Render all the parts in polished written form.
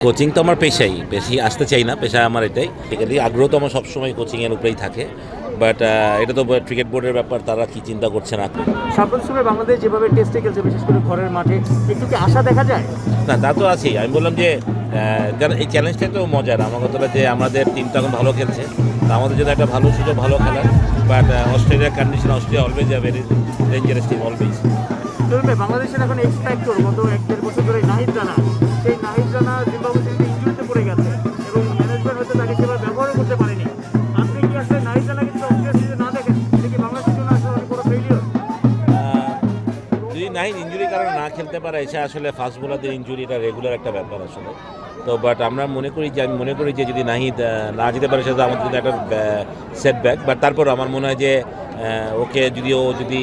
Coaching তো আমার পেশাই, বেশি আসতে চাই না, পেশা আমার এটাই। ঠিকই আগ্রহ তো আমার সবসময় কোচিংয়ের উপরেই থাকে, বাট এটা তো ক্রিকেট বোর্ডের ব্যাপার, তারা কি চিন্তা করছে না। সাম্প্রতিক সময়ে বাংলাদেশ যেভাবে টেস্টে খেলছে, বিশেষ করে ঘরের মাঠে, একটু কি আশা দেখা যায়? না, তা তো আছেই। আমি বললাম যে এই চ্যালেঞ্জটাই তো মজার। আমার কথাটা যে আমাদের টিম তো এখন ভালো খেলছে, তা আমাদের জন্য একটা ভালো সুযোগ, ভালো খেলার। বাট অস্ট্রেলিয়ার condition, Australia always a very dangerous team, always. চলবে বাংলাদেশের এখন এক্স ফ্যাক্টর গত 1-1.5 বছর ধরে নাহিদ রানা। সেই নাহিদ রানা জিম্বাবুয়ে সিরিজে ইনজুরিতে পড়ে গেছে এবং ম্যানেজমেন্ট হয়তো তাকে সেভাবে ব্যবহারও করতে পারেনি। আপনি কি আসলে নাহিদ রানাকে যদি অস্ট্রেলিয়া সিরিজে না দেখেন, এটা কি বাংলাদেশের জন্য আসলে অনেক বড় ফেলিওর? যদি নাহিদ ইঞ্জুরি কারণে না খেলতে পারে, সে আসলে ফাস্ট বোলারদের ইঞ্জুরি এটা রেগুলার একটা ব্যাপার আসলে। তো বাট আমরা আমি মনে করি যে যদি নাহিদ না যেতে পারে, সেটা আমাদের জন্য একটা সেটব্যাক। বাট তারপর আমার মনে হয় যে ওকে যদি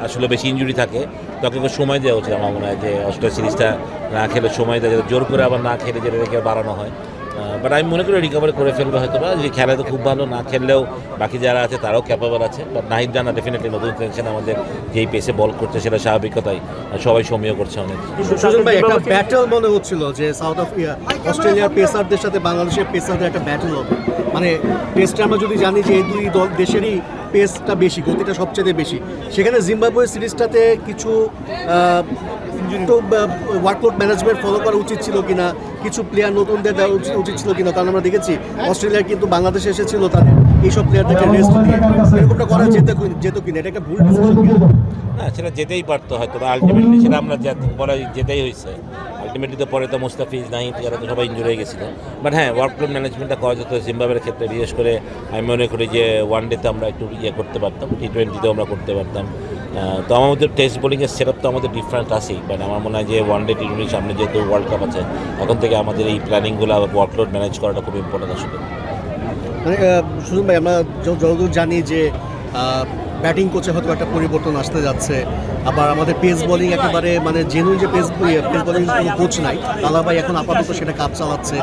আসলে বেশি ইঞ্জুরি থাকে, তখন ওকে সময় দেওয়া উচিত। আমার মনে হয় যে অস্ট্রেলিয়া সিরিজটা না খেলে সময় দেওয়া যায়, জোর করে আবার না খেলে যেটা রেখে বাড়ানো হয়। বাট আমি মনে করি রিকভারি করে ফেলবে হয়তো বা। যদি খেলে তো খুব ভালো, না খেললেও বাকি যারা আছে তারাও ক্যাপাবল আছে। বাট নাহিদ রানা ডেফিনেটলি নতুন টেনশন, আমাদের যেই পেসে বল করছে সেটা স্বাভাবিকতাই সবাই সমীহ করছে অনেক। সুজন ভাই, একটা ব্যাটল মনে হচ্ছিল যে অস্ট্রেলিয়ার পেসারদের সাথে বাংলাদেশের পেসারদের একটা ব্যাটল হবে। মানে টেস্টে আমরা যদি জানি যে এই দুই দেশেরই পেসটা বেশি, গতিটা সবচেয়ে বেশি, সেখানে জিম্বাবুয়ে সিরিজটাতে কিছু ওয়ার্কলোড ম্যানেজমেন্ট ফলো করা উচিত ছিল কিনা, কিছু প্লেয়ার নতুনদের দেওয়া উচিত ছিল কিনা? কারণ আমরা দেখেছি অস্ট্রেলিয়া কিন্তু বাংলাদেশে এসেছিল তাদের এইসব প্লেয়ারদেরকে রেস্ট দিয়ে, এরকমটা করা যেত কিনা? এটা একটা ভুল ডিসিশন। হ্যাঁ, সেটা যেতেই পারতো হয়তো, আলটিমেটলি সেটা আমরা বলা যেতেই হয়েছে। আলটিমেটলি তো পরে তো মুস্তাফিজ, নাহিদ, এরা তো সবাই ইঞ্জুরি হয়ে গেছিলো। বাট হ্যাঁ, ওয়ার্কলোড ম্যানেজমেন্টটা করা যেত জিম্বাবুয়ের ক্ষেত্রে। বিশেষ করে আমি মনে করি যে ওয়ান ডেতে আমরা একটু করতে পারতাম, T20তেও আমরা করতে পারতাম। তো আমাদের টেস্ট বোলিংয়ের সেটআপ তো আমাদের ডিফারেন্ট আছেই। বাট আমার মনে হয় যে ওয়ান ডে T20 সামনে যেহেতু ওয়ার্ল্ড কাপ আছে, এখন থেকে আমাদের এই প্ল্যানিংগুলো, ওয়ার্কলোড ম্যানেজ করাটা খুব ইম্পর্টেন্ট আসলে। মানে সুজন ভাই, আমরা যতদূর জানি যে ব্যাটিং কোচে হয়তো একটা পরিবর্তন আসতে যাচ্ছে, আবার আমাদের পেস বোলিং একেবারে মানে জেনুইন যে পেস বোলিং কোনো কোচ নাই, লালা ভাই এখন আপাতত সেটা কাজ চালাচ্ছে।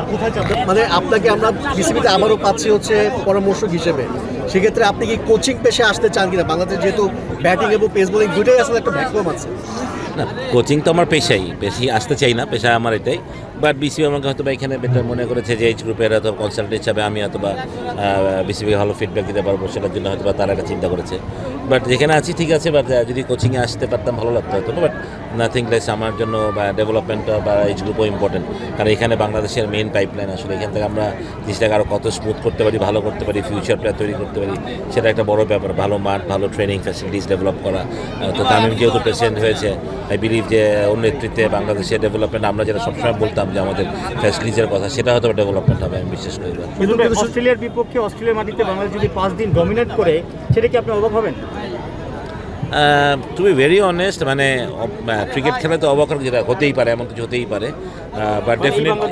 মানে আপনাকে আমরা বিসিবিতে আবারও পাচ্ছি হচ্ছে পরামর্শক হিসেবে। সেক্ষেত্রে আপনি কি কোচিং পেশে আসতে চান কিনা? বাংলাদেশ যেহেতু ব্যাটিং এবং পেস বোলিং দুটোই আসলে একটা ভ্যাকুয়াম আছে। না, কোচিং তো আমার পেশাই, বেশি আসতে চাই না, পেশা আমার এটাই। বাট বিসিবি আমাকে হয়তো বা এখানে বেটার মনে করেছে যে এইচ গ্রুপের হয়তো কনসালটেন্ট হিসাবে আমি হয়তো বা বিসিবি ভালো ফিডব্যাক দিতে পারবো, সেটার জন্য হয়তো বা তারা একটা চিন্তা করেছে। বাট যেখানে আছি ঠিক আছে, বাট যদি কোচিংয়ে আসতে পারতাম ভালো লাগতো হয়তো। বাট নাথিং লেস, আমার জন্য বা ডেভেলপমেন্টটা বা এইচ গ্রুপও ইম্পর্টেন্ট। কারণ এখানে বাংলাদেশের মেন পাইপলাইন আসলে। এখান থেকে আমরা জিনিসটাকে আরও কত স্মুথ করতে পারি, ভালো করতে পারি, ফিউচার প্ল্যান তৈরি করতে পারি, সেটা একটা বড় ব্যাপার। ভালো মাঠ, ভালো ট্রেনিং ফ্যাসিলিটিস ডেভেলপ করা। তো তামিম যেহেতু প্রেসিডেন্ট হয়েছে, আই বিলিভ যে ওর নেতৃত্বে বাংলাদেশের ডেভেলপমেন্ট, আমরা যেটা সবসময় বলতাম যে আমাদের ফ্যাসিলিটিসের কথা, সেটা হয়তো ডেভেলপমেন্ট হবে, আমি বিশ্বাস করি। কিন্তু অস্ট্রেলিয়ার বিপক্ষে অস্ট্রেলিয়ার মাটিতে বাংলাদেশ যদি 5 দিন ডমিনেট করে, সেটা কি আপনি অবাক হবেন? টু বি ভেরি অনেস্ট, মানে ক্রিকেট খেলা তো অবাক যেটা হতেই পারে, এমন কিছু হতেই পারে। বাট ডেফিনেটলি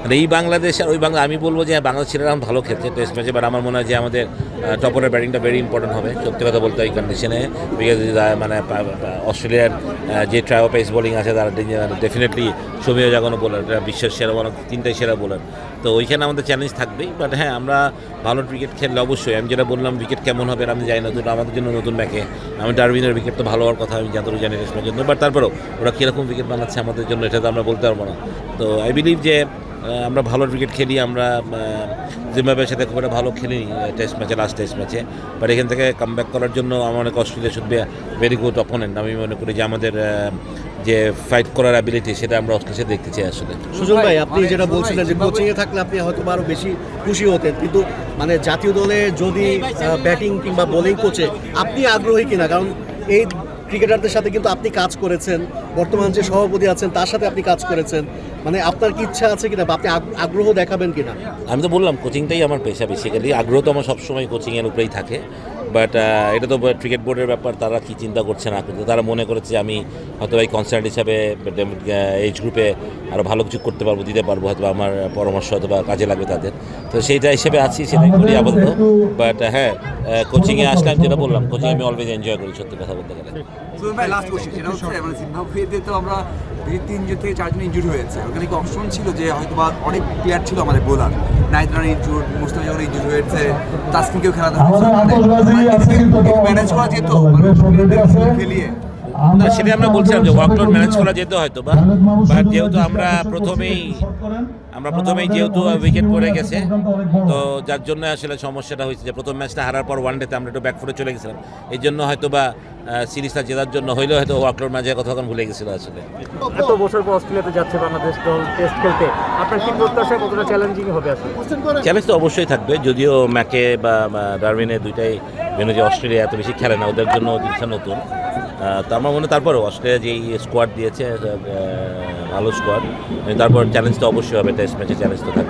মানে এই বাংলাদেশ আর ওই বাংলা, আমি বলবো যে বাংলাদেশ ছেলেরা ভালো খেলছে টেস্ট ম্যাচে। বাট আমার মনে হয় যে আমাদের টপরের ব্যাটিংটা ভেরি ইম্পর্টেন্ট হবে, সত্যি কথা বলতে এই কন্ডিশনে। বিকজ মানে অস্ট্রেলিয়ার যে ট্রাভো পেস বোলিং আছে, তারা ডেফিনেটলি সমীহ জাগানো বোলার, বিশ্বের সেরা বলার, 3টাই সেরা বোলার। তো ওইখানে আমাদের চ্যালেঞ্জ থাকবেই। বাট হ্যাঁ, আমরা ভালো ক্রিকেট খেললে অবশ্যই, আমি যেটা বললাম উইকেট কেমন হবে আমি জানি না, তো আমাদের জন্য নতুন ম্যাকে। আমি ডারউইনের উইকেট তো ভালো হওয়ার কথা, আমি যতটুকু জানি টেস্ট ম্যাচের জন্য। বাট তারপরেও ওরা কীরকম উইকেট বানাচ্ছে আমাদের জন্য, এটা তো আমরা বলতে পারবো না। তো আই বিলিভ যে আমরা ভালো ক্রিকেট খেলি। আমরা জিম্বাবুয়ের সাথে খুব একটা ভালো খেলিনি টেস্ট ম্যাচে, লাস্ট টেস্ট ম্যাচে। বাট এখান থেকে কামব্যাক করার জন্য আমার অনেক Australia should be very good opponent. আমি মনে করি যে আমাদের যে ফাইট করার অ্যাবিলিটি, সেটা আমরা অস্ট্রেলিয়া দেখতে চাই আসলে। সুজন ভাই, আপনি যেটা বলছিলেন যে কোচিংয়ে থাকলে আপনি হয়তো আরও বেশি খুশি হতেন, কিন্তু মানে জাতীয় দলে যদি ব্যাটিং কিংবা বোলিং কোচে আপনি আগ্রহী কিনা? কারণ এই ক্রিকেটারদের সাথে কিন্তু আপনি কাজ করেছেন, বর্তমান যে সভাপতি আছেন তার সাথে আপনি কাজ করেছেন। মানে আপনার কি ইচ্ছা আছে কিনা, বা আপনি আগ্রহ দেখাবেন কিনা? আমি তো বললাম কোচিংটাই আমার পেশা বেসিক্যালি। আগ্রহ তো আমার সবসময় কোচিংয়ের উপরেই থাকে। বাট এটা তো ক্রিকেট বোর্ডের ব্যাপার, তারা কি চিন্তা করছে না করছে। তারা মনে করেছে আমি হয়তো এই কনসালটেন্ট হিসাবে এইচ গ্রুপে আরও ভালো কিছু করতে পারবো, দিতে পারবো, হয়তো আমার পরামর্শ হয়তো বা কাজে লাগবে তাদের। তো সেইটা হিসেবে আছি, সেটাই করি আপাতত। বাট হ্যাঁ, কোচিংয়ে আসলে আমি যেটা বললাম, কোচিং আমি অলওয়েজ এনজয় করি, সত্যি কথা বলতে গেলে। ভাই, লাস্ট কোশ্চেন, সেটা হচ্ছে মানে জিম্বাবুয়েতে তো আমরা 3 থেকে 4 জন ইনজুরি হয়েছে। ওখানে কি অপশন ছিল যে হয়তো বা অনেক প্লেয়ার ছিল আমাদের bowler, Nahid Rana injury, Mustafiz injury হয়েছে, তাসকিনকেও খেলাতে হয়েছে, ম্যানেজ করা যেত খেলিয়ে? না সেটা আমরা বলছিলাম যে ওয়ার্কলোড ম্যানেজ করা যেত হয়তো বা বাট যেহেতু আমরা প্রথমেই যেহেতু উইকেট পড়ে গেছে তো যার জন্য আসলে সমস্যাটা হয়েছে যে প্রথম ম্যাচটা হারার পর ওয়ানডেতে আমরা একটু ব্যাকফুটে চলে গেছিলাম এই জন্য হয়তো বা সিরিজটা জেতার জন্য হইলেও হয়তো ওয়ার্কলোড ম্যাচের কথা তখন ভুলে গেছিলো আসলে। এত বছর পর অস্ট্রেলিয়াতে যাচ্ছে বাংলাদেশ দল টেস্ট খেলতে, আপনার কি প্রত্যাশা কতটা চ্যালেঞ্জিং হবে আসলে? চ্যালেঞ্জ তো অবশ্যই থাকবে, যদিও ম্যাকে বা ডারউইনে দুইটাই ভেন্যু যে অস্ট্রেলিয়া এত বেশি খেলে না, ওদের জন্য জিনিসটা নতুন। তো আমার মনে হয় তারপরেও অস্ট্রেলিয়া যেই স্কোয়াড দিয়েছে ভালো স্কোয়াড, তারপর চ্যালেঞ্জ তো অবশ্যই হবে, টেস্ট ম্যাচে চ্যালেঞ্জ তো থাকবে।